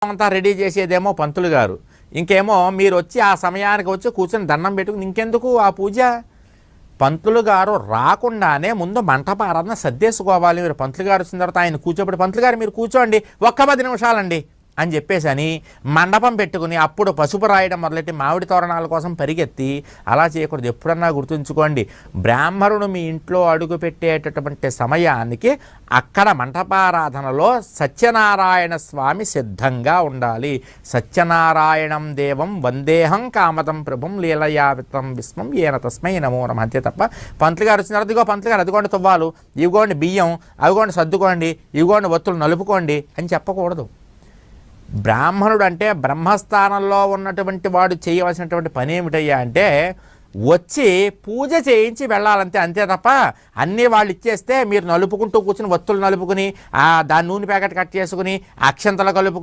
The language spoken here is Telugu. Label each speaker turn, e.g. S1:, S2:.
S1: అంతా రెడీ చేసేదేమో పంతులు గారు, ఇంకేమో మీరు వచ్చి ఆ సమయానికి వచ్చి కూర్చొని దండం పెట్టుకుని ఇంకెందుకు ఆ పూజ. పంతులు గారు రాకుండానే ముందు మంటప ఆరాధన సర్దేసుకోవాలి. మీరు పంతులు గారు వచ్చిన తర్వాత ఆయన కూర్చోబెట్టి, పంతులు గారు మీరు కూర్చోండి ఒక్క 10 నిమిషాలండి అని చెప్పేసి అని మండపం పెట్టుకుని అప్పుడు పసుపు రాయడం మొదలెట్టి మామిడి తోరణాల కోసం పరిగెత్తి అలా చేయకూడదు. ఎప్పుడన్నా గుర్తుంచుకోండి, బ్రాహ్మణుడు మీ ఇంట్లో అడుగు పెట్టేటటువంటి సమయానికి అక్కడ మంటపారాధనలో సత్యనారాయణ స్వామి సిద్ధంగా ఉండాలి. సత్యనారాయణం దేవం వందేహం కామతం ప్రభుం లీలయావితం విస్మం ఏన తస్మై నమో నమః అంతే తప్ప పంతులు గారు వచ్చిన తర్వాత ఇదిగో పంతులు గారు అదిగోండి తువ్వాలు, ఇవిగోండి బియ్యం, అవిగోండి సర్దుకోండి, ఇవిగోండి ఒత్తులు నలుపుకోండి అని చెప్పకూడదు. బ్రాహ్మణుడు అంటే బ్రహ్మస్థానంలో ఉన్నటువంటి వాడు చేయవలసినటువంటి పని ఏమిటయ్యా అంటే వచ్చి పూజ చేయించి వెళ్ళాలంతే, అంతే తప్ప అన్నీ వాళ్ళు ఇచ్చేస్తే మీరు నలుపుకుంటూ కూర్చుని ఒత్తులు నలుపుకుని దాని నూనె ప్యాకెట్ కట్ చేసుకుని అక్షంతలు కలుపు